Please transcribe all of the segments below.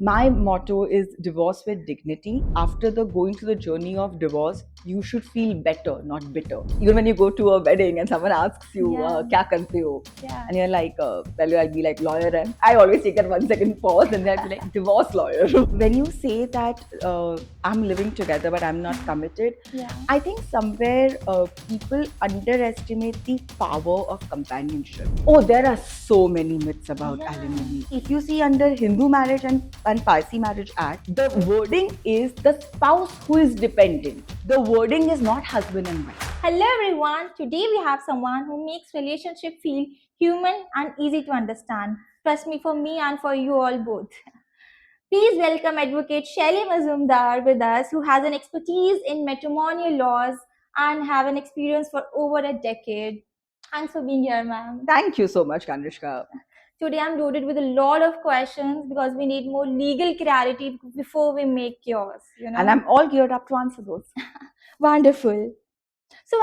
My motto is divorce with dignity. After the going through the journey of divorce, you should feel better, not bitter. Even when you go to a wedding and someone asks you, Yeah. "Kya karte ho?" Yeah. and you're like, well, I'll be like lawyer, and I always take that 1 second pause, and then I'll be like divorce lawyer. When you say that I'm living together but I'm not committed, Yeah. I think somewhere people underestimate the power of companionship. Oh, there are so many myths about alimony. If you see under Hindu marriage and Parsi marriage act, the wording is the spouse who is dependent. The wording is not husband and wife. Hello everyone. Today we have someone who makes relationship feel human and easy to understand. Trust me, for me and for you all both. Please welcome Advocate Shaili Muzoomdar with us, who has an expertise in matrimonial laws and have an experience for over a decade. Thanks for being here, ma'am. Thank you so much, Kanrishka. Today I'm loaded with a lot of questions because we need more legal clarity before we make yours. And I'm all geared up to answer those. Wonderful. So,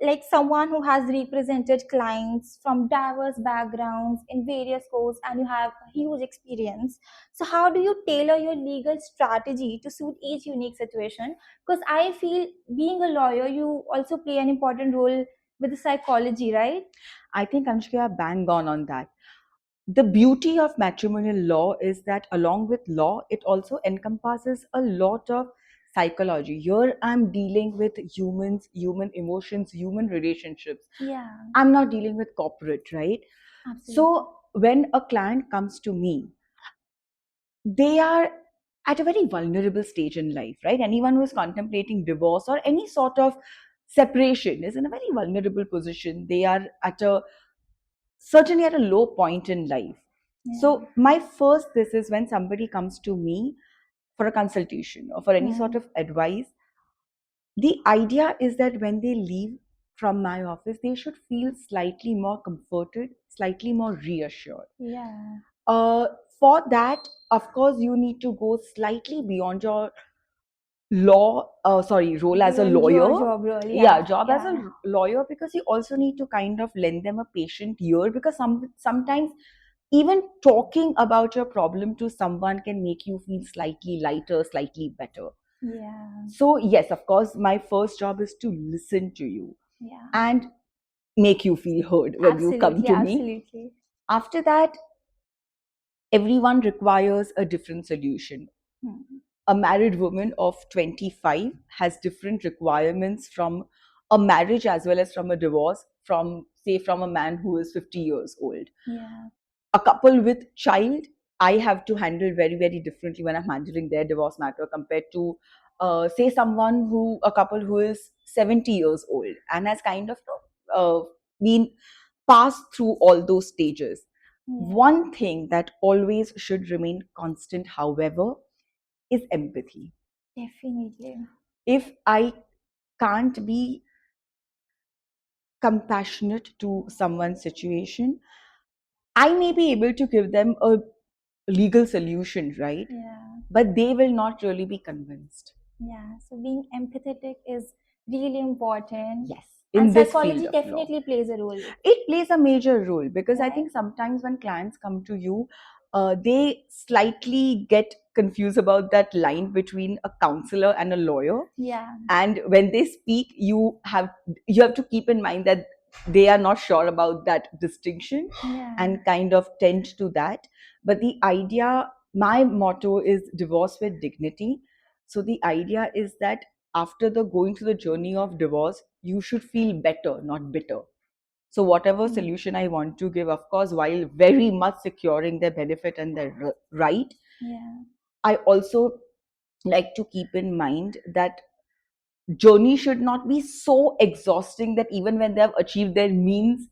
like someone who has represented clients from diverse backgrounds in various courts, and you have a huge experience. So, how do you tailor your legal strategy to suit each unique situation? Because I feel being a lawyer, you also play an important role with the psychology, right? I think Anushka bang on that. The beauty of matrimonial law is that along with law, it also encompasses a lot of psychology. Here I'm dealing with humans, human emotions, human relationships. Yeah. I'm not dealing with corporate, right? Absolutely. So when a client comes to me, they are at a very vulnerable stage in life, right? Anyone who is contemplating divorce or any sort of separation is in a very vulnerable position. They are at a certainly at a low point in life. Yeah. So my first this is when somebody comes to me for a consultation or for any sort of advice, the idea is that when they leave from my office, they should feel slightly more comforted, slightly more reassured. Yeah. Uh, for that, of course, you need to go slightly beyond your role as a lawyer. Job role, Job as a lawyer, because you also need to kind of lend them a patient ear, because sometimes even talking about your problem to someone can make you feel slightly lighter, slightly better. Yeah. So yes, of course, my first job is to listen to you and make you feel heard when you come to me. Absolutely. After that, everyone requires a different solution. A married woman of 25 has different requirements from a marriage as well as from a divorce, from a man who is 50 years old. Yeah. A couple with child, I have to handle very, very differently when I'm handling their divorce matter compared to say a couple who is 70 years old and has kind of been passed through all those stages. One thing that always should remain constant, however, is empathy. Definitely. If I can't be compassionate to someone's situation, I may be able to give them a legal solution, right? Yeah. But they will not really be convinced. Yeah. So being empathetic is really important. Yes. And In this psychology field of law, definitely plays a role. it plays a major role, because I Right. think sometimes when clients come to you, they slightly get confused about that line between a counselor and a lawyer. Yeah. And when they speak, you have to keep in mind that they are not sure about that distinction. Yeah. And kind of tend to that. But the idea, my motto is divorce with dignity. So the idea is that after the going through the journey of divorce, you should feel better, not bitter. So whatever solution I want to give, of course, while very much securing their benefit and their right, Yeah. I also like to keep in mind that journey should not be so exhausting that even when they have achieved their means,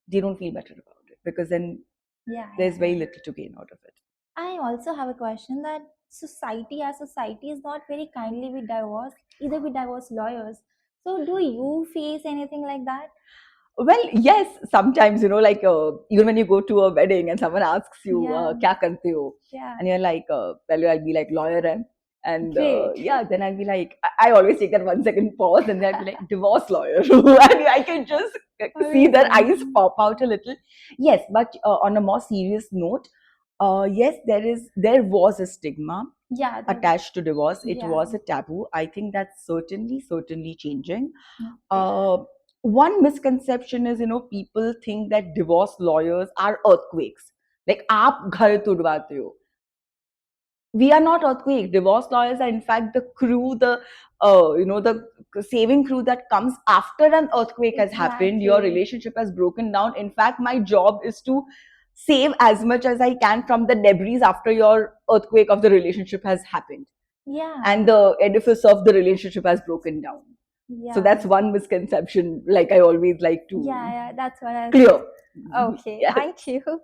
they don't feel better about it, because then there's very little to gain out of it. I also have a question that society as society is not very kindly with divorce, either with divorce lawyers. So do you face anything like that? Well, yes, sometimes, like even when you go to a wedding and someone asks you, "Kya karte ho?" and you're like, well, I'll be like lawyer, and then I'll be like, I always take that 1 second pause, and then I'll be like divorce lawyer, and I can just see their eyes pop out a little. Yes, but on a more serious note, Yes, there was a stigma Yeah, attached to divorce. It yeah. was a taboo. I think that's certainly changing. Okay. Uh, one misconception is, people think that divorce lawyers are earthquakes. Like, आप घर तुड़वाते हो. We are not earthquake. Divorce lawyers are in fact the crew, the saving crew that comes after an earthquake has happened. Your Exactly. relationship has broken down. In fact, my job is to save as much as I can from the debris after your earthquake of the relationship has happened Yeah. and the edifice of the relationship has broken down. So Yeah. that's one misconception, like I always like to Yeah, that's what I clear. Okay, Yes. thank you.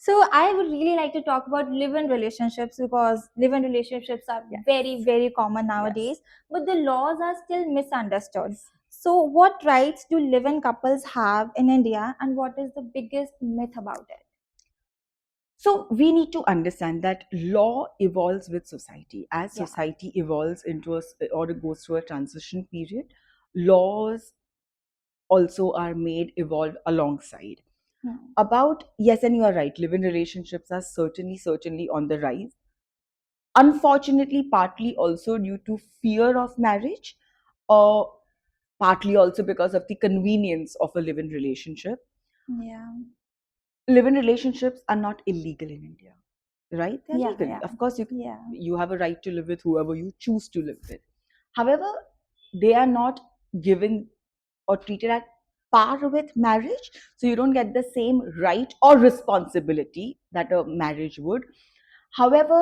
So I would really like to talk about live-in relationships because live-in relationships are Yes. very, very common nowadays, Yes. but the laws are still misunderstood. So what rights do live-in couples have in India and what is the biggest myth about it? So we need to understand that law evolves with society. As Yeah. society evolves into or goes through a transition period, laws also are made evolve alongside. Hmm. About yes, and you are right. Live-in relationships are certainly on the rise. Unfortunately, partly also due to fear of marriage, or partly also because of the convenience of a live-in relationship. Yeah. Live-in relationships are not illegal in India, right? They're Yeah, legal. yeah. Of course, Yeah. you have a right to live with whoever you choose to live with. However, they are not given or treated at par with marriage, so you don't get the same right or responsibility that a marriage would. However,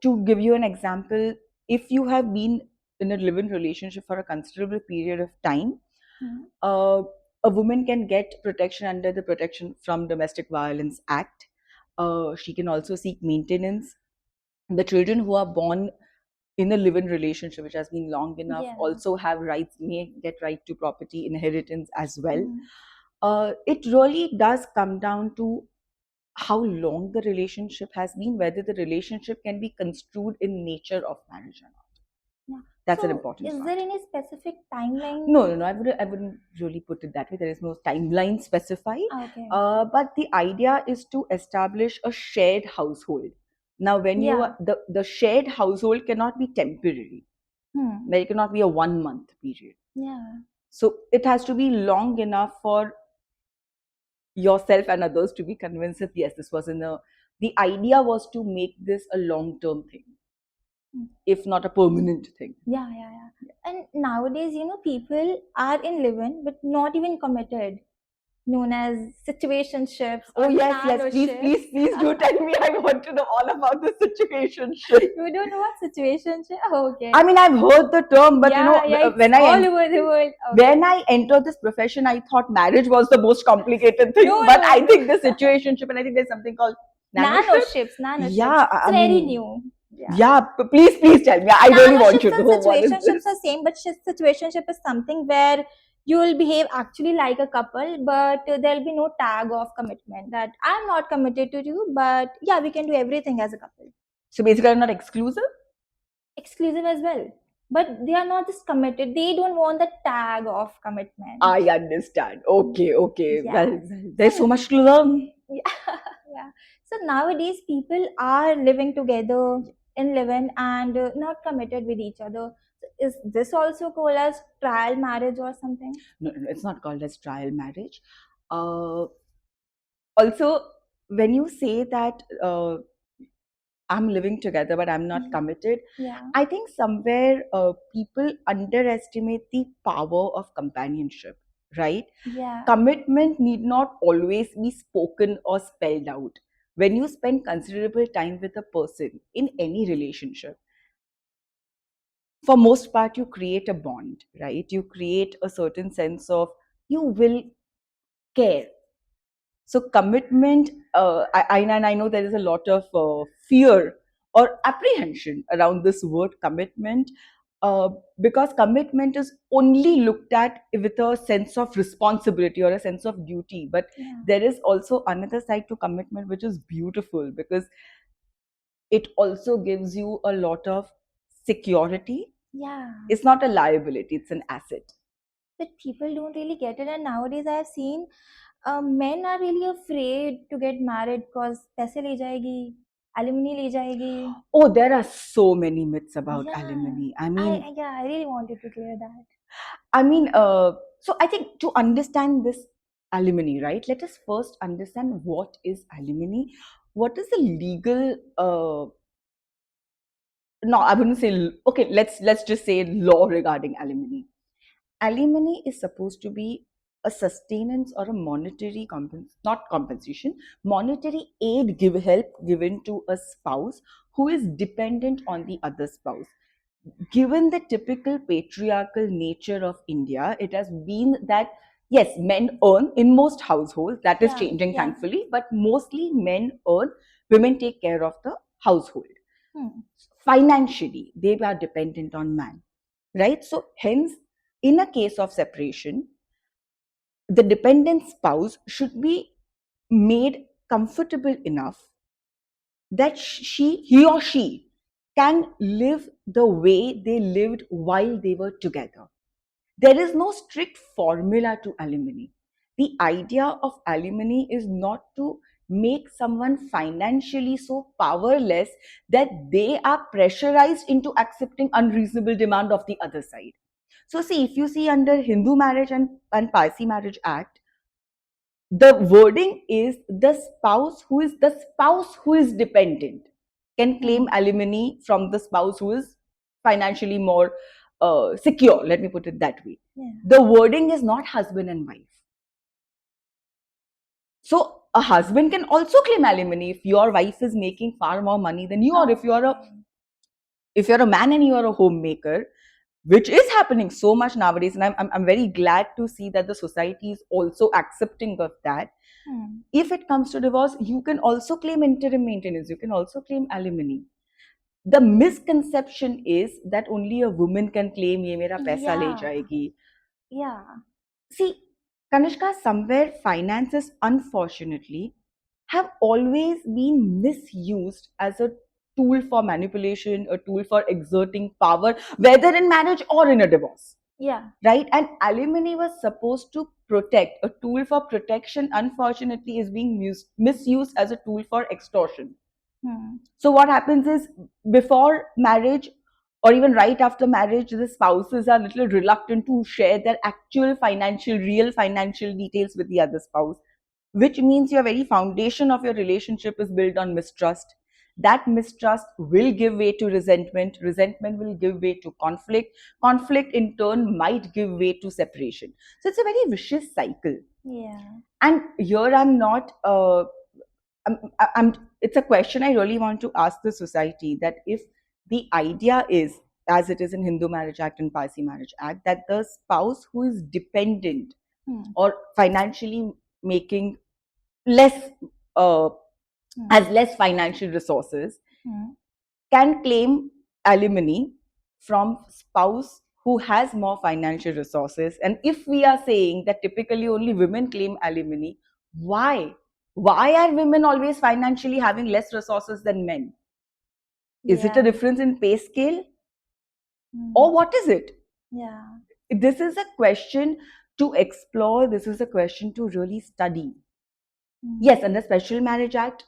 to give you an example, if you have been in a live-in relationship for a considerable period of time, Hmm. uh, a woman can get protection under the Protection from Domestic Violence Act. She can also seek maintenance. The children who are born in a live-in relationship, which has been long enough, Yeah. also have rights, may get right to property, inheritance as well. Hmm. It really does come down to how long the relationship has been, whether the relationship can be construed in nature of marriage or not. Yeah. That's an So important is there part. any specific timeline? No. I wouldn't really put it that way. There is no timeline specified. Okay. But the idea is to establish a shared household. Now, when you Yeah. are, the shared household cannot be temporary. Hmm. There cannot be a 1 month period. Yeah. So it has to be long enough for yourself and others to be convinced that yes, this was in a. The idea was to make this a long-term thing, Hmm. if not a permanent thing. Yeah. And nowadays, people are in live-in but not even committed, known as situationships Oh or yes. Please, nanoships. please, please do tell me. I want to know all about the situationship. You don't know what situationship? Okay. I mean, I've heard the term, but Yeah, it's when all over the world. Okay. when I entered this profession, I thought marriage was the most complicated No, thing. But I no. think the situationship, and I think there's something called nanoships. Nanoships. Yeah, It's I very mean, new. Yeah. yeah. Please tell me. I really want Nanoships to and know what is situationships this. are same, but situationship is something where you will behave actually like a couple, but there'll be no tag of commitment that I'm not committed to you, but yeah, we can do everything as a couple. So basically, I'm not exclusive. Exclusive as well. But they are not just committed. They don't want the tag of commitment. I understand. Okay. Yes. There's so So much to learn. yeah, yeah. So nowadays people are living together in live-in and not committed with each other. So is this also called as trial marriage or something? No, it's not called as trial marriage. Uh, Also, when you say that I'm living together but I'm not committed, Yeah. I think somewhere people underestimate the power of companionship, right? Yeah. Commitment need not always be spoken or spelled out. When you spend considerable time with a person in any relationship, for most part, you create a bond, right? You create a certain sense of you will care. So commitment, and I know there is a lot of fear or apprehension around this word commitment, uh, because commitment is only looked at with a sense of responsibility or a sense of duty. But Yeah. there is also another side to commitment which is beautiful because it also gives you a lot of security. Yeah. It's not a liability, it's an asset. But people don't really get it, and nowadays I have seen Men are really afraid to get married because पैसे ले जाएगी, alimony ले जाएगी. Oh, there are so many myths about Yeah, alimony. I really wanted to clear that. I mean, so I think to understand this alimony, right? Let us first understand what is alimony. What is the legal? No, I wouldn't say. Okay, let's just say law regarding alimony. Alimony is supposed to be a sustenance or a monetary not compensation, monetary aid help given to a spouse who is dependent on the other spouse. Given the typical patriarchal nature of India, it has been that yes, men earn in most households. That is Yeah, changing, yeah. thankfully, but mostly men earn, women take care of the household. Financially, they are dependent on man, right? So, hence, in a case of separation, the dependent spouse should be made comfortable enough that he or she can live the way they lived while they were together. There is no strict formula to alimony. The idea of alimony is not to make someone financially so powerless that they are pressurized into accepting unreasonable demand of the other side. So see, if you see under Hindu marriage and Parsi marriage act, the wording is the spouse who is dependent can claim alimony from the spouse who is financially more secure. Let me put it that way. Yeah. The wording is not husband and wife. So a husband can also claim alimony if your wife is making far more money than you, or if you're a man and you are a homemaker, which is happening so much nowadays, and I'm very glad to see that the society is also accepting of that. If it comes to divorce, you can also claim interim maintenance, you can also claim alimony. The misconception is that only a woman can claim ye mera paisa le Yeah, jayegi. yeah, See, Kanishka, somewhere finances unfortunately have always been misused as a tool for manipulation, a tool for exerting power, whether in marriage or in a divorce. yeah. Right? And alimony was supposed to protect, a tool for protection, unfortunately, is being misused as a tool for extortion. So, what happens is before marriage or even right after marriage, the spouses are a little reluctant to share their actual real financial details with the other spouse, which means your very foundation of your relationship is built on mistrust. That mistrust will give way to resentment. Resentment will give way to conflict. Conflict in turn might give way to separation. So it's a very vicious cycle. Yeah. And here it's a question I really want to ask the society, that if the idea is, as it is in Hindu Marriage Act and Parsi Marriage Act, that the spouse who is dependent or financially making less, has less financial resources, can claim alimony from spouse who has more financial resources. And if we are saying that typically only women claim alimony, why? Why are women always financially having less resources than men? Is it a difference in pay scale? Or what is it? Yeah. This is a question to explore. This is a question to really study. Yes, under Special Marriage Act,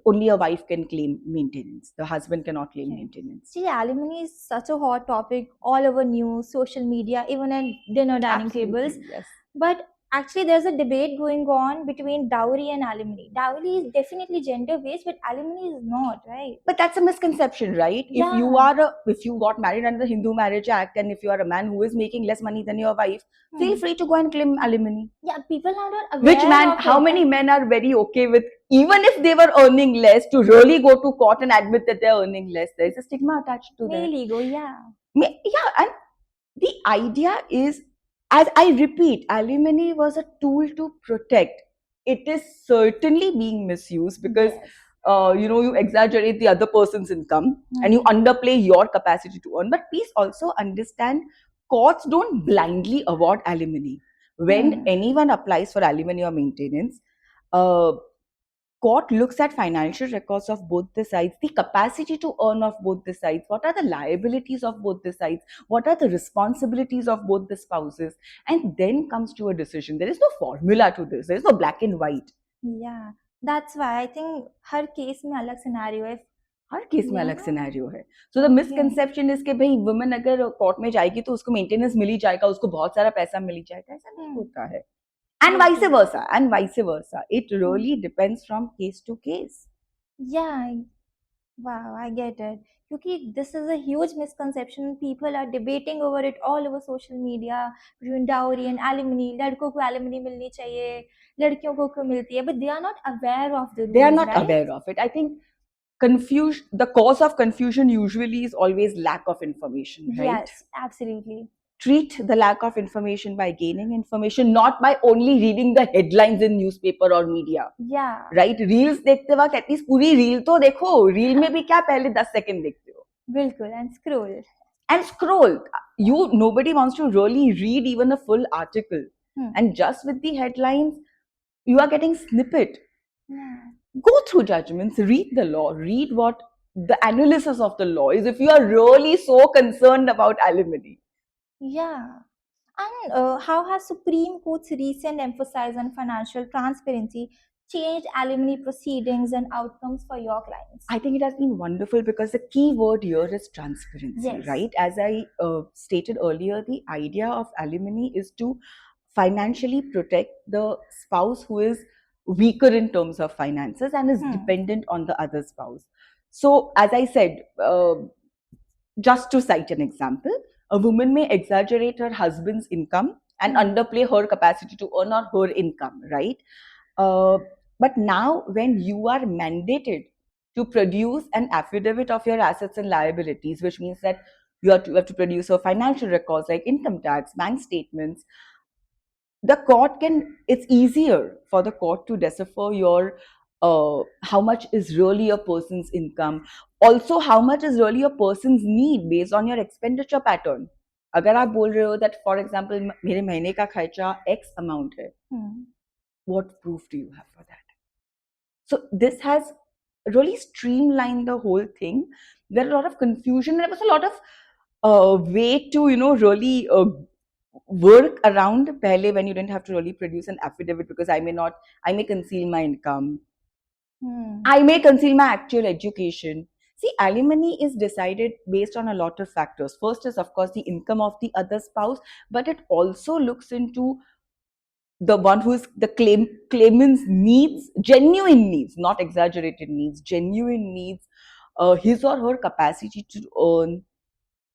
only a wife can claim maintenance. The husband cannot claim maintenance. See, alimony is such a hot topic all over news, social media, even at dinner dining tables. Yes. But actually, there's a debate going on between dowry and alimony. Dowry is definitely gender based, but alimony is not, right? But that's a misconception, right? Yeah. If you got married under the Hindu Marriage Act, and if you are a man who is making less money than your wife, feel free to go and claim alimony. Yeah, people are not aware. Which man? Of How it. many men are very okay with, even if they were earning less, to really go to court and admit that they're earning less? There is a stigma attached to that. Male ego, yeah. Yeah, and the idea is, as I repeat, alimony was a tool to protect. It is certainly being misused because you exaggerate the other person's income and you underplay your capacity to earn. But please also understand, courts don't blindly award alimony. When anyone applies for alimony or maintenance, court looks at financial records of both the sides, the capacity to earn of both the sides, what are the liabilities of both the sides, what are the responsibilities of both the spouses, and then comes to a decision. There is no formula to this, there is no black and white. Yeah, that's why I think her case में अलग scenario है. हर case में Yeah. अलग scenario है. So the Okay. Misconception is कि भाई women अगर court में जाएगी तो उसको मेंटेनेंस मिल ही जाएगा, उसको बहुत सारा पैसा मिल ही जाएगा. ऐसा नहीं होता है. And vice versa, and vice versa. It really depends from case to case. Yeah, wow, I get it. Because this is a huge misconception. People are debating over it all over social media between dowry and alimony. लड़कों को alimony मिलनी चाहिए, लड़कियों को क्यों मिलती है? But they are not aware of the rules. They are not right? aware of it. I think the cause of confusion usually is always lack of information, right? Yes, absolutely. Treat the lack of information by gaining information, not by only reading the headlines in newspaper or media. Yeah. Right? Reels देखते वक्त at least पूरी reel तो देखो. Reel में भी क्या पहले 10 second देखते हो. बिल्कुल. And scroll. And scroll. Nobody wants to really read even a full article. And just with the headlines, you are getting snippet. Yeah. Go through judgments, read the law, read what the analysis of the law is if you are really so concerned about alimony. Yeah. And how has Supreme Court's recent emphasis on financial transparency changed alimony proceedings and outcomes for your clients? I think it has been wonderful because the key word here is transparency, Yes. right? As I stated earlier, the idea of alimony is to financially protect the spouse who is weaker in terms of finances and is dependent on the other spouse. So, as I said, just to cite an example, a woman may exaggerate her husband's income and underplay her capacity to earn or her income, right? But now, when you are mandated to produce an affidavit of your assets and liabilities, which means that you have to produce your financial records like income tax, bank statements, it's easier for the court to decipher your how much is really a person's income, also how much is really a person's need based on your expenditure pattern. अगर आप बोल रहे हो that for example मेरे महीने का खर्चा X amount है, what proof do you have for that? So this has really streamlined the whole thing. There are a lot of confusion. There was a lot of way to really work around pehle when you didn't have to really produce an affidavit because I may conceal my income. I may conceal my actual education. See, alimony is decided based on a lot of factors. First is, of course, the income of the other spouse, but it also looks into the one who is the claimant's needs, genuine needs, not exaggerated needs, genuine needs, his or her capacity to earn.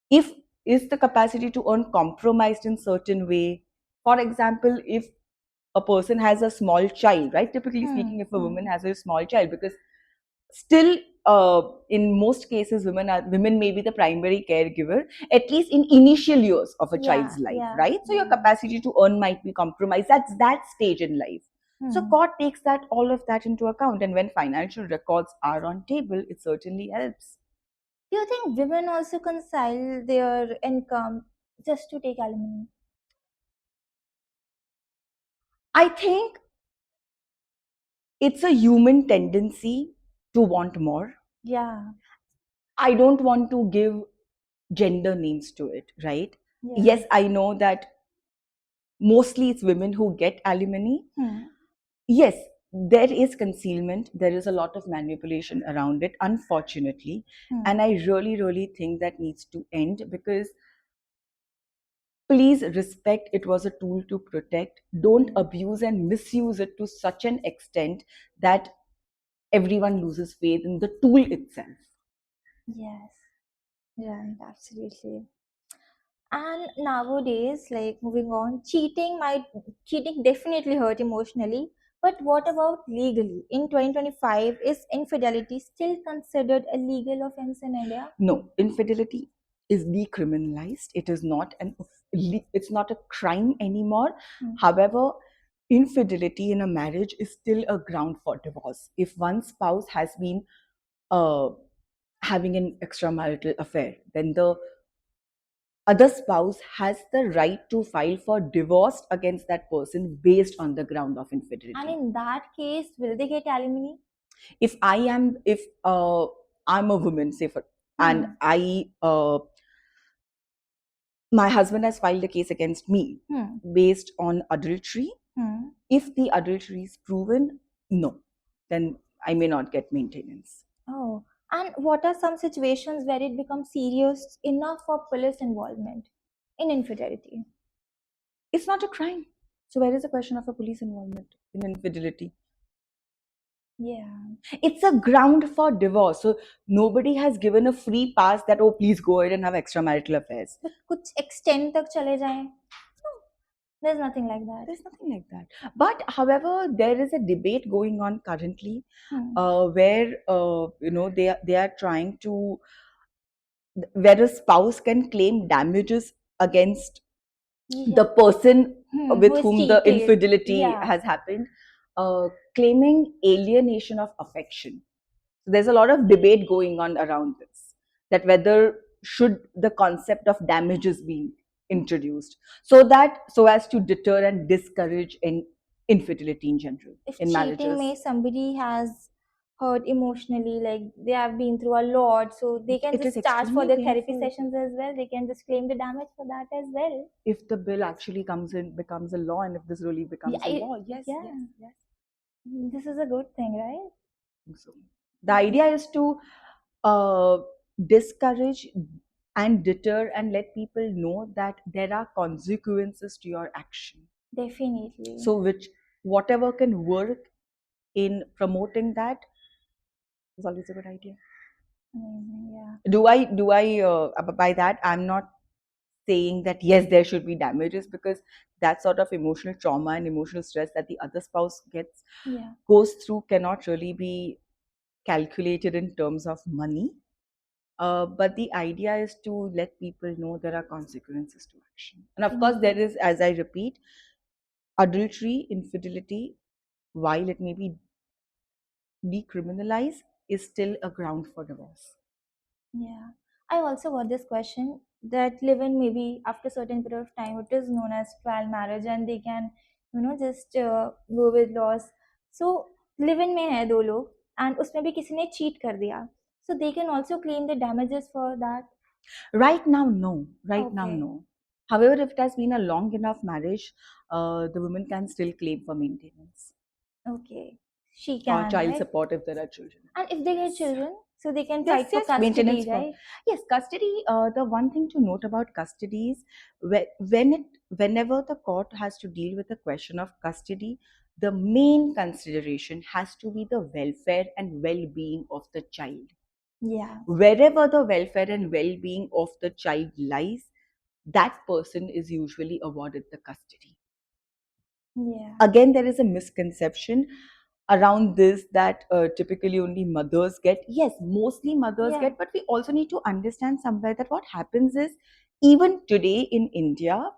If is the capacity to earn compromised in certain way? For example, if a person has a small child, right? Typically speaking, if a woman has a small child, because still in most cases women may be the primary caregiver, at least in initial years of a child's life, right? So your capacity to earn might be compromised. That's that stage in life. So court takes all of that into account, and when financial records are on table, it certainly helps. Do you think women also conceal their income just to take alimony? I think it's a human tendency to want more. Yeah. I don't want to give gender names to it, right? Yes, I know that mostly it's women who get alimony. Yes, there is concealment. There is a lot of manipulation around it, unfortunately. And I really, really think that needs to end because please respect it was a tool to protect. Don't abuse and misuse it to such an extent that everyone loses faith in the tool itself. Yes, right, absolutely. And nowadays, like moving on, cheating definitely hurt emotionally. But what about legally? In 2025, is infidelity still considered a legal offense in India? No, infidelity is decriminalized. It is not it's not a crime anymore. However, infidelity in a marriage is still a ground for divorce. If one spouse has been having an extramarital affair, then the other spouse has the right to file for divorce against that person based on the ground of infidelity. And in that case, will they get alimony? If I'm a woman, say for, and Hmm. I my husband has filed a case against me Hmm. based on adultery. Hmm. If the adultery is proven, no, then I may not get maintenance. Oh, and what are some situations where it becomes serious enough for police involvement in infidelity? It's not a crime. So where is the question of a police involvement in infidelity? Yeah. It's a ground for divorce. So nobody has given a free pass that, oh, please go ahead and have extramarital affairs. But कुछ extent तक चले जाएं? There's nothing like that. There's nothing like that. But however, there is a debate going on currently, Hmm. where they are trying to, where a spouse can claim damages against Yeah. the person Who with is whom the cheated? infidelity Yeah. has happened, claiming alienation of affection. So there's a lot of debate going on around this, that whether should the concept of damages be introduced, so as to deter and discourage infidelity in general If in cheating marriages. may somebody has hurt emotionally, like they have been through a lot, so they can It is just charge for extremely their therapy painful. sessions as well. They can just claim the damage for that as well. If the bill actually comes in, becomes a law, and if this really Yeah, becomes a law, yes, yes, yeah. yes. This is a good thing, right? So the idea is to uh, discourage and deter and let people know that there are consequences to your action. Definitely. So which whatever can work in promoting that is always a good idea. Amazing. Yeah. Do I by that I'm not saying that yes there should be damages, because that sort of emotional trauma and emotional stress that the other spouse Yeah. goes through cannot really be calculated in terms of money. But the idea is to let people know there are consequences to action. And of course, there Definitely. is, as I repeat, adultery, infidelity, while it may be decriminalized, is still a ground for divorce. Yeah. I also got this question that live-in maybe after certain period of time, it is known as trial marriage, and they can, just go with laws. So live-in में है दो लोग and उसमें भी किसी ने cheat कर दिया. So they can also claim the damages for that. Right now, no. Right now, Okay. no. However, if it has been a long enough marriage, the woman can still claim for maintenance Okay. She or can, child right? support if there are children. And if they get Yes. children, so they can Yes, fight for yes, custody, maintenance for, right? yes, custody. The one thing to note about custody is whenever the court has to deal with the question of custody, the main consideration has to be the welfare and well-being of the child. Yeah. Wherever the welfare and well-being of the child lies, that person is usually awarded the custody. Yeah. Again, there is a misconception around this that typically only mothers get. Yes, mostly mothers Yeah. get, but we also need to understand somewhere that what happens is, even today in India,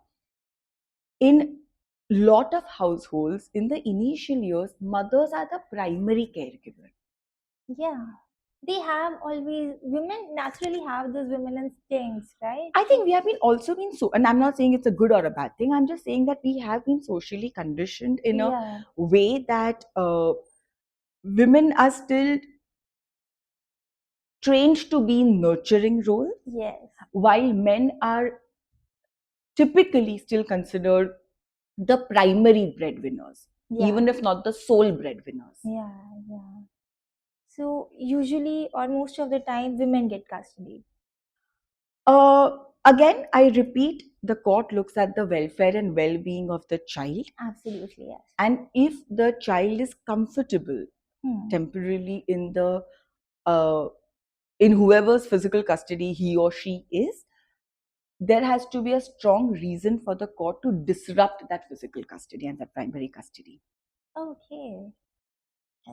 in lot of households, in the initial years, mothers are the primary caregiver. Yeah. They have always, women naturally have those women instincts, right? I think we have been also been so, and I'm not saying it's a good or a bad thing. I'm just saying that we have been socially conditioned in a Yeah. way that women are still trained to be in nurturing role, Yes. while men are typically still considered the primary breadwinners, Yeah. even if not the sole breadwinners. Yeah. Yeah. So usually or most of the time women get custody. Again, I repeat, the court looks at the welfare and well-being of the child, Absolutely, yes. and if the child is comfortable Hmm. temporarily uh, in whoever's physical custody he or she is, there has to be a strong reason for the court to disrupt that physical custody and that primary custody. Okay.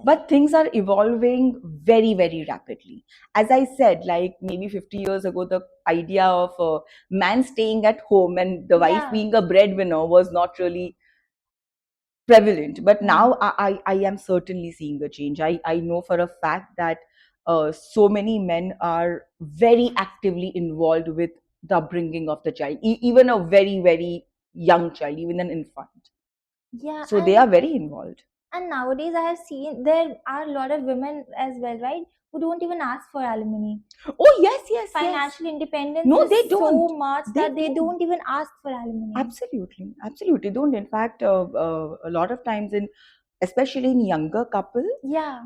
But things are evolving very, very rapidly. As I said, like maybe 50 years ago, the idea of a man staying at home and the wife Yeah. being a breadwinner was not really prevalent. But Hmm. now I am certainly seeing a change. I know for a fact that so many men are very actively involved with the upbringing of the child, even a very, very young child, even an infant. Yeah, So they are very involved. And nowadays, I have seen there are a lot of women as well, right, who don't even ask for alimony. Oh, yes, yes, yes. Financial independence No, is they don't. so much They that they don't. don't even ask for alimony. Absolutely, absolutely don't. In fact, a lot of times in, especially in younger couples, Yeah.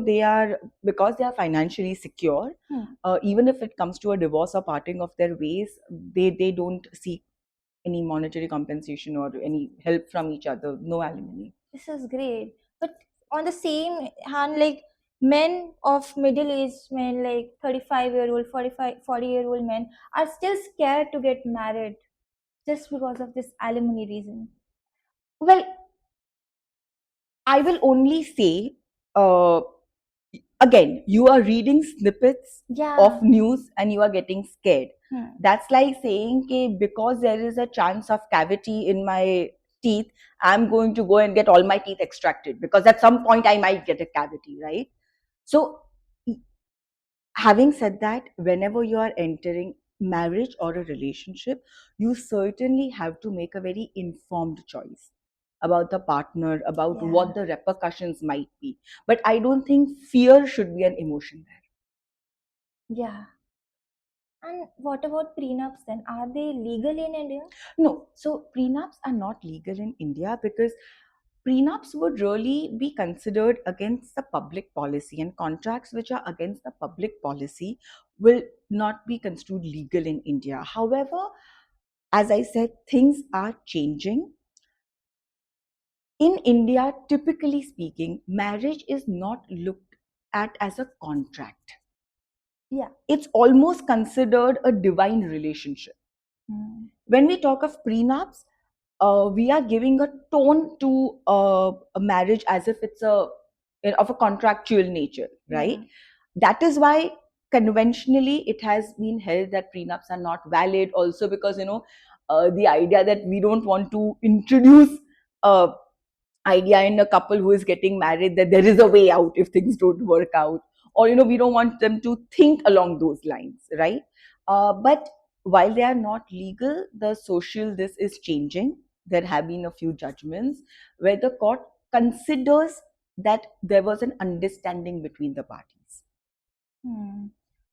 they are, because they are financially secure. Hmm. Even if it comes to a divorce or parting of their ways, they don't seek any monetary compensation or any help from each other. No alimony. This is great. But on the same hand, like men of middle aged men, like 35-year-old, 45, 40-year-old men, are still scared to get married just because of this alimony reason. Well, I will only say, uh, again, you are reading snippets Yeah. of news and you are getting scared. Hmm. That's like saying, okay, because there is a chance of cavity in my teeth, I'm going to go and get all my teeth extracted because at some point I might get a cavity, right? So, having said that, whenever you are entering marriage or a relationship, you certainly have to make a very informed choice about the partner, about Yeah. what the repercussions might be. But I don't think fear should be an emotion there. Yeah. And what about prenups then? Are they legal in India? No, so prenups are not legal in India because prenups would really be considered against the public policy, and contracts which are against the public policy will not be construed legal in India. However, as I said, things are changing. In India, typically speaking, marriage is not looked at as a contract. Yeah. It's almost considered a divine relationship. Hmm. When we talk of prenups, we are giving a tone to a marriage as if it's of a contractual nature, right? Yeah. That is why conventionally it has been held that prenups are not valid. Also, because the idea that we don't want to introduce a idea in a couple who is getting married that there is a way out if things don't work out, or we don't want them to think along those lines, right? But while they are not legal, the social this is changing. There have been a few judgments where the court considers that there was an understanding between the parties. Hmm.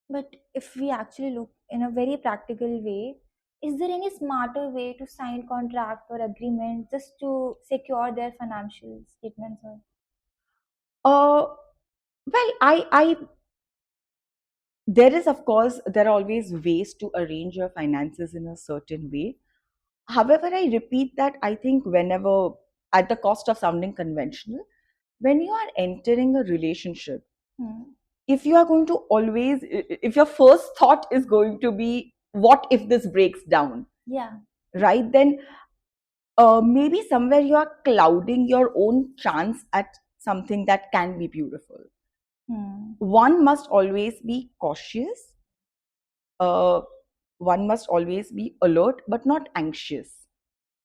But if we actually look in a very practical way, is there any smarter way to sign contract or agreement just to secure their financial statements? Or uh, well, I there is, of course, there are always ways to arrange your finances in a certain way. However, I repeat that I think whenever, at the cost of sounding conventional, when you are entering a relationship, hmm. if you are going to always, if your first thought is going to be, what if this breaks down, Yeah. right? Then maybe somewhere you are clouding your own chance at something that can be beautiful. Hmm. One must always be cautious, uh, one must always be alert, but not anxious,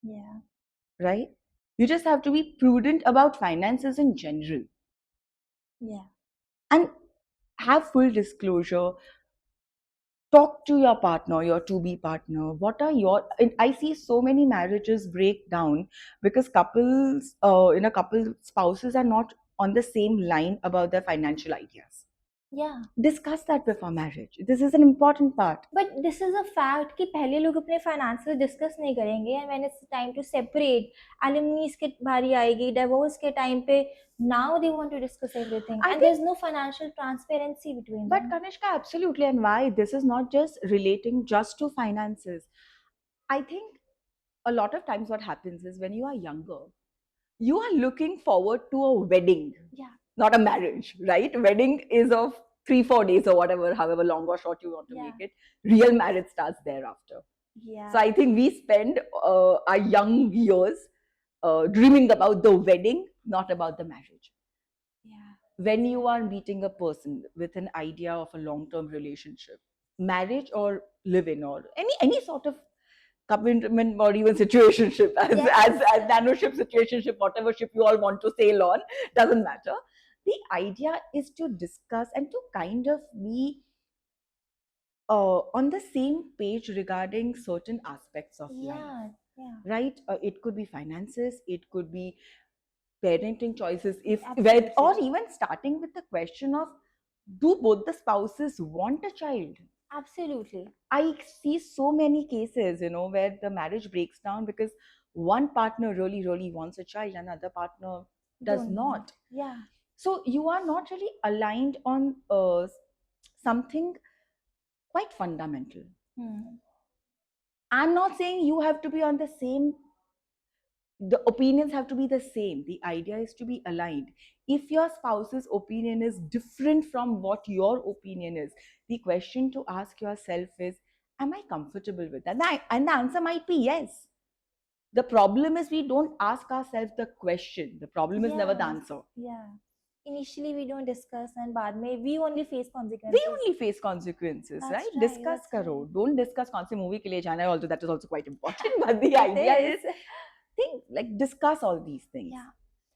Yeah. right? You just have to be prudent about finances in general Yeah. and have full disclosure. Talk to your partner, your to be partner. What are your. I see so many marriages break down because couples, in a couple, spouses are not on the same line about their financial ideas. Yeah. Discuss that before marriage. This is an important part. But this is a fact कि पहले लोग अपने finances discuss नहीं करेंगे and when it's time to separate alimonies के बारी आएगी divorce के टाइम पे now they want to discuss everything I and there think, is no financial transparency between but them. Kanishka, absolutely, and why this is not just relating just to finances. I think a lot of times what happens is when you are younger, you are looking forward to a wedding, Yeah. not a marriage, right? Wedding is of 3 4 days or whatever, however long or short you want to Yeah. make it. Real marriage starts thereafter. So Yeah. I think we spend our young years dreaming about the wedding, not about the marriage. Yeah. When you are meeting a person with an idea of a long term relationship, marriage or live in, or any sort of commitment or even situationship, Yes. as nanoship, situationship, whatever ship you all want to sail on, doesn't matter. The idea is to discuss and to kind of be on the same page regarding certain aspects of life, Yeah. Yeah. right? It could be finances, it could be parenting choices, if with, Absolutely. or even starting with the question of, do both the spouses want a child? Absolutely. I see so many cases, where the marriage breaks down because one partner really, really wants a child and another partner does Don't want. not. Yeah. So you are not really aligned on something quite fundamental. Hmm. I'm not saying you have to be on the same, the opinions have to be the same. The idea is to be aligned. If your spouse's opinion is different from what your opinion is, the question to ask yourself is, am I comfortable with that? And the answer might be yes. The problem is we don't ask ourselves the question. The problem is never the Yeah. answer. Yeah. Initially, we don't discuss, and बाद में we only face We consequences. only face consequences, That's right? right. Discuss That's karo. right. Don't discuss kaun se movie ke liye jana hai, although that is also quite important. But the It idea is. is, think, like, discuss all these things. Yeah.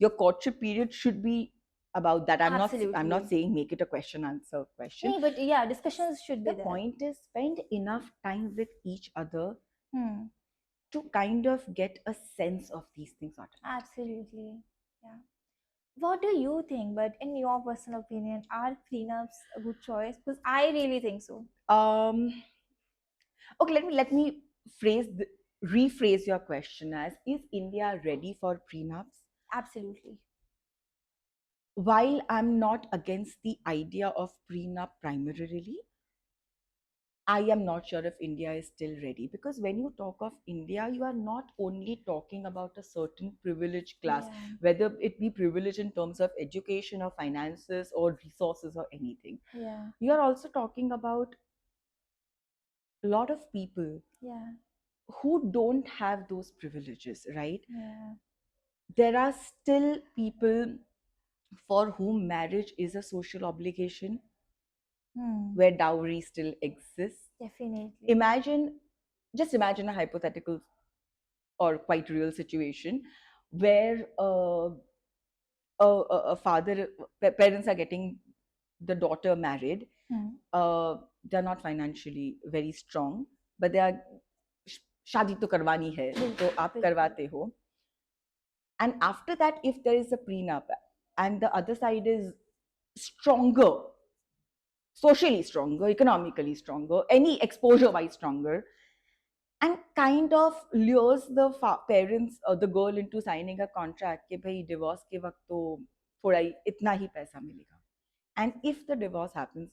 Your courtship period should be about that. I'm not Absolutely. saying make it a question answer question. No, but yeah, discussions should be The there. point is, spend enough time with each other Hmm. to kind of get a sense of these things automatically. Absolutely. Yeah. What do you think? But in your personal opinion, are prenups a good choice? Because I really think so. um okay, let me rephrase your question as, is India ready for prenups? Absolutely. While I'm not against the idea of prenup primarily, I am not sure if India is still ready, because when you talk of India, you are not only talking about a certain privileged class, Yeah. whether it be privilege in terms of education or finances or resources or anything. Yeah. You are also talking about a lot of people Yeah. who don't have those privileges, right? Yeah. There are still people for whom marriage is a social obligation, Hmm. where dowry still exists. Definitely. Imagine, just imagine a hypothetical or quite real situation where a father, parents are getting the daughter married. Hmm. They're not financially very strong, but they are, शादी तो करवानी है तो आप बिल्कुल. करवाते हो. And after that, if there is a prenup and the other side is stronger, socially stronger, economically stronger, any exposure wise stronger, and kind of lures the parents or the girl into signing a contract कि भाई divorce के वक्त तो थोड़ा ही इतना ही पैसा मिलेगा. And if the divorce happens,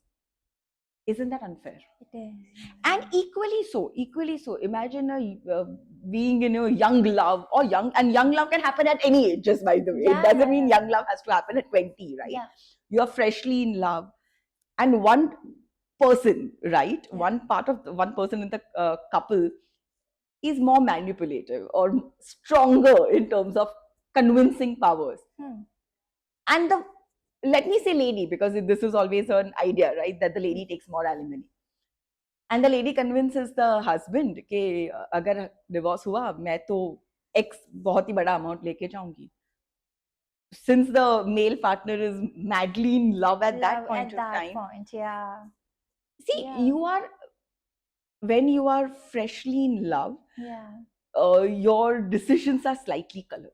isn't that unfair? It is. And equally so, imagine being in a young love, or young love can happen at any age, just by the way. It Yeah, doesn't yeah, mean yeah. young love has to happen at 20, right? Yeah. You're freshly in love, and one person, right? Yeah. One person in the couple is more manipulative or stronger in terms of convincing powers. Hmm. And the, let me say lady, because this is always an idea, right? That the lady takes more alimony. And the lady convinces the husband कि अगर divorce हुआ मैं तो X बहुत ही बड़ा amount लेके जाऊंगी. Since the male partner is madly in love at that Love point at of that time, point. Yeah. see, Yeah. you are, when you are freshly in love, Yeah. your decisions are slightly colored.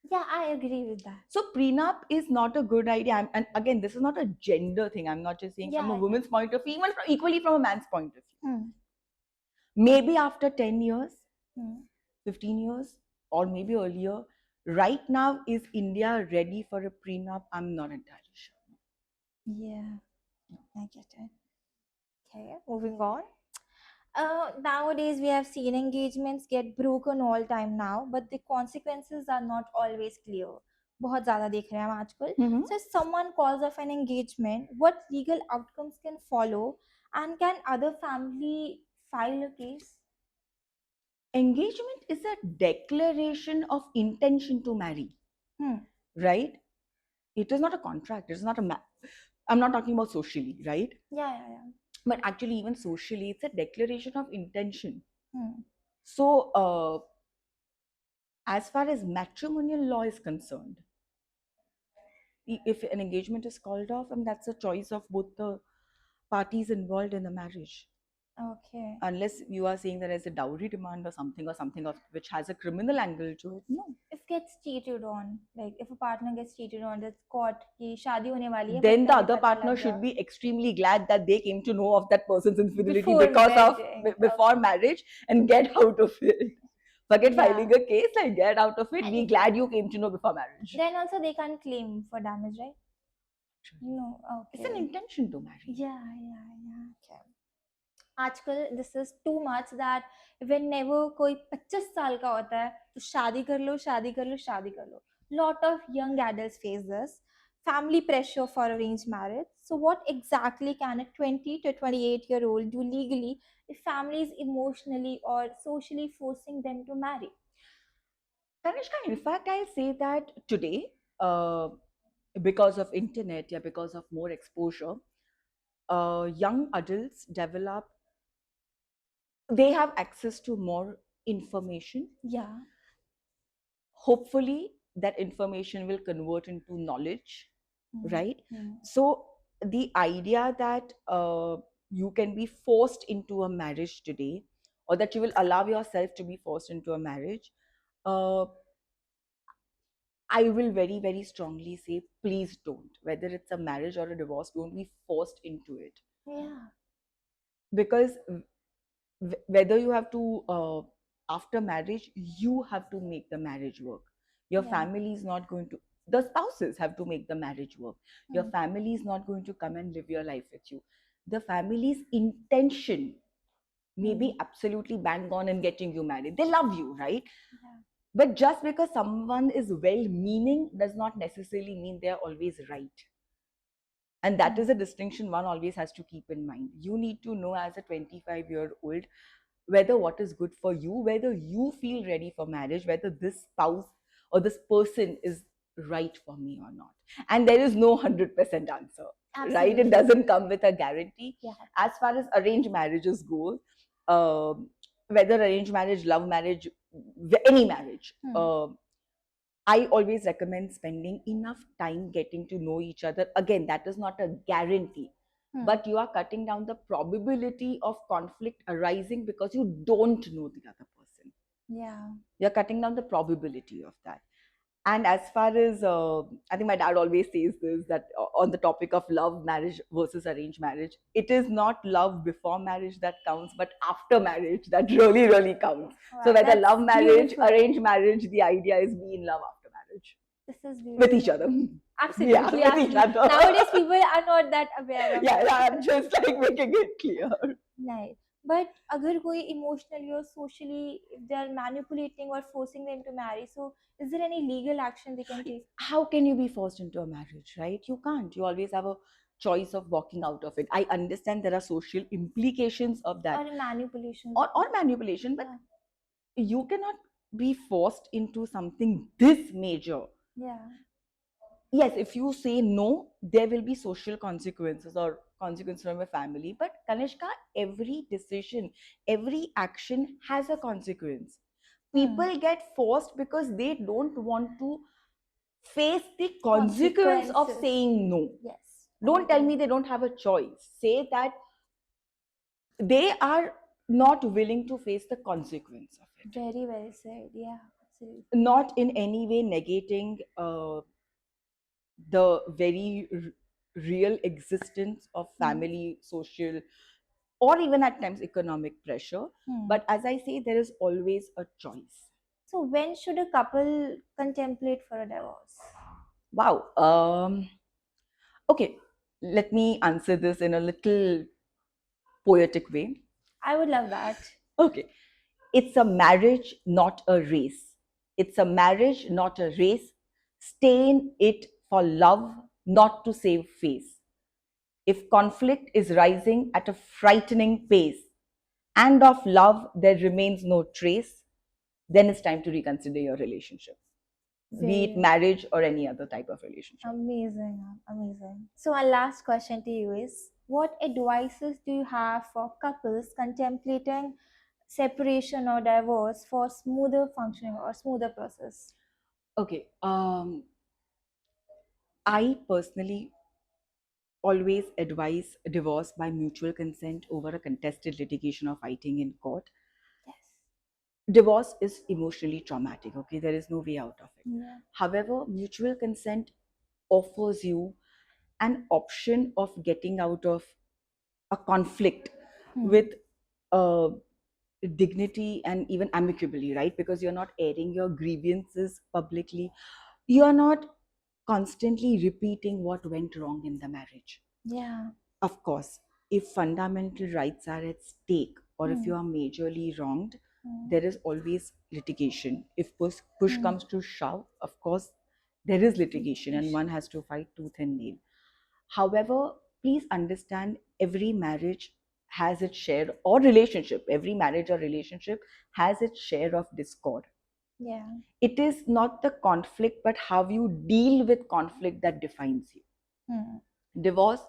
Yeah, I agree with that. So prenup is not a good idea. And again, this is not a gender thing. I'm not just saying from a Yeah. woman's point of view, even equally from a man's point of view. Hmm. Maybe after 10 years, Hmm. 15 years, or maybe earlier. Right now, is India ready for a prenup? I'm not entirely sure. Yeah. I get it. Okay, moving on. Nowadays, we have seen engagements get broken all time now, but the consequences are not always clear. बहुत ज़्यादा देख रहे हैं हम आजकल. Mm-hmm. So, if someone calls off an engagement, what legal outcomes can follow, and can other family file a case? Engagement is a declaration of intention to marry, Hmm. right? It is not a contract. It is not a. I'm not talking about socially, right? Yeah, yeah, yeah. But actually, even socially, it's a declaration of intention. Hmm. So, as far as matrimonial law is concerned, if an engagement is called off, and that's a choice of both the parties involved in the marriage. Okay. Unless you are saying that there's a dowry demand or something of which has a criminal angle to it. No. If gets cheated on, like if a partner gets cheated on, that's caught कि शादी होने वाली है but Then the पहले other पता partner लग should गया be extremely glad that they came to know of that person's infidelity before because of wedding. before Okay. marriage and get out of it. Forget Yeah. filing a case, like get out of it. Be And glad you came to know before marriage. then also they can't claim for damage, right? No. It's an Okay. intention to marry. Yeah. Okay. आजकल this is too much that when never कोई 25 साल का होता है तो शादी कर लो शादी कर लो शादी कर लो lot of young adults face this family pressure for arranged marriage. So what exactly can a 20 to 28-year-old do legally if family is emotionally or socially forcing them to marry? Tanishka, in fact, I'll say that today, because of internet, yeah, because of more exposure, young adults develop, they have access to more information. Yeah. Hopefully, that information will convert into knowledge, right? So, the idea that you can be forced into a marriage today, or that you will allow yourself to be forced into a marriage, uh, I will very, very strongly say, please don't. Whether it's a marriage or a divorce, don't be forced into it. Yeah. Because whether you have to, after marriage, you have to make the marriage work. Your Yeah. family is not going to, the spouses have to make the marriage work. Your family is not going to come and live your life with you. The family's intention may be absolutely bang on in getting you married. They love you, right? Yeah. But just because someone is well meaning does not necessarily mean they're always right. And that is a distinction one always has to keep in mind. You need to know as a 25-year-old whether what is good for you, whether you feel ready for marriage, whether this spouse or this person is right for me or not. And there is no 100% answer, right? It Absolutely. doesn't come with a guarantee. Yeah. As far as arranged marriages go, whether arranged marriage, love marriage, any marriage, I always recommend spending enough time getting to know each other. Again, that is not a guarantee, but you are cutting down the probability of conflict arising because you don't know the other person. Yeah. You're cutting down the probability of that. And as far as, I think my dad always says this, that on the topic of love, marriage versus arranged marriage, it is not love before marriage that counts, but after marriage that really, really counts. So Wow, whether that's love marriage, beautiful. arranged marriage, the idea is be in love after marriage. This is With each beautiful. other. Absolutely, Yeah, with absolutely. each other. Nowadays, people are not that aware of Yeah, it. I'm just like making it clear. Right. But अगर कोई emotionally or socially, if they are manipulating or forcing them to marry, so is there any legal action they can take? How can you be forced into a marriage, right? You can't. You always have a choice of walking out of it. I understand there are social implications of that, Or manipulation? or manipulation, but Yeah. you cannot be forced into something this major. Yeah. Yes, if you say no, there will be social consequences or consequences from your family. But Kanishka, every decision, every action has a consequence. People get forced because they don't want to face the consequence of Consequences. saying no. Yes. Don't tell me they don't have a choice. Say that they are not willing to face the consequence of it. Very well said. Yeah. Absolutely. Not in any way negating the very real existence of family, social, or even at times economic pressure. But as I say, there is always a choice. So when should a couple contemplate for a divorce? Wow. Okay, let me answer this in a little poetic way. I would love that. Okay, it's a marriage, not a race. It's a marriage, not a race. Stay in it for love, not to save face. If conflict is rising at a frightening pace, and of love there remains no trace, then it's time to reconsider your relationship, be it Very marriage or any other type of relationship. amazing, amazing. So, my last question to you is what advices do you have for couples contemplating separation or divorce for smoother functioning or smoother process? Okay, I personally always advise divorce by mutual consent over a contested litigation or fighting in court. Yes. Divorce is emotionally traumatic, okay? There is no way out of it. Yeah. However, mutual consent offers you an option of getting out of a conflict Hmm. with dignity and even amicably, right? Because you're not airing your grievances publicly. You're not constantly repeating what went wrong in the marriage. Yeah. Of course, if fundamental rights are at stake or if Hmm. you are majorly wronged, Hmm. there is always litigation. If push Hmm. comes to shove, of course, there is litigation and one has to fight tooth and nail. However, please understand every marriage has its share, or relationship, every marriage or relationship has its share of discord. Yeah. It is not the conflict, but how you deal with conflict that defines you. Hmm. Divorce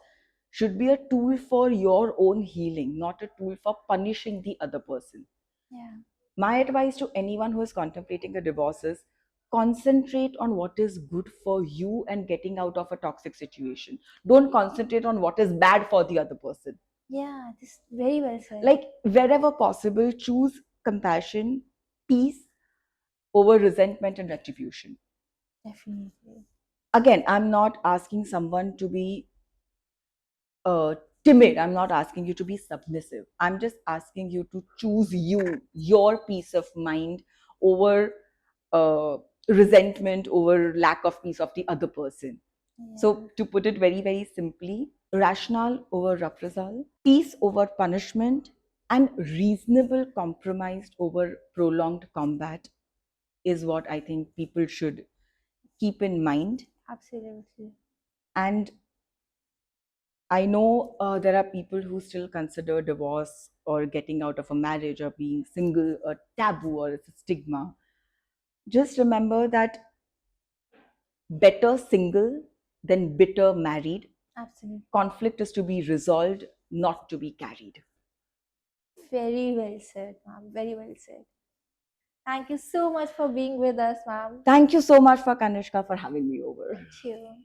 should be a tool for your own healing, not a tool for punishing the other person. Yeah. My advice to anyone who is contemplating a divorce is concentrate on what is good for you and getting out of a toxic situation. Don't concentrate on what is bad for the other person. Yeah. This very well said. Like, wherever possible, choose compassion, peace over resentment and retribution. Definitely. Again, I'm not asking someone to be timid. I'm not asking you to be submissive. I'm just asking you to choose you, your peace of mind over resentment, over lack of peace of the other person. Yeah. So, to put it very, very simply, rational over reprisal, peace over punishment, and reasonable compromise over prolonged combat is what I think people should keep in mind. Absolutely. And I know there are people who still consider divorce or getting out of a marriage or being single a taboo or it's a stigma. Just remember that better single than bitter married. Absolutely. Conflict is to be resolved, not to be carried. Very well said, ma'am. Very well said. Thank you so much for being with us, ma'am. Thank you so much for Kanishka for having me over. Thank you.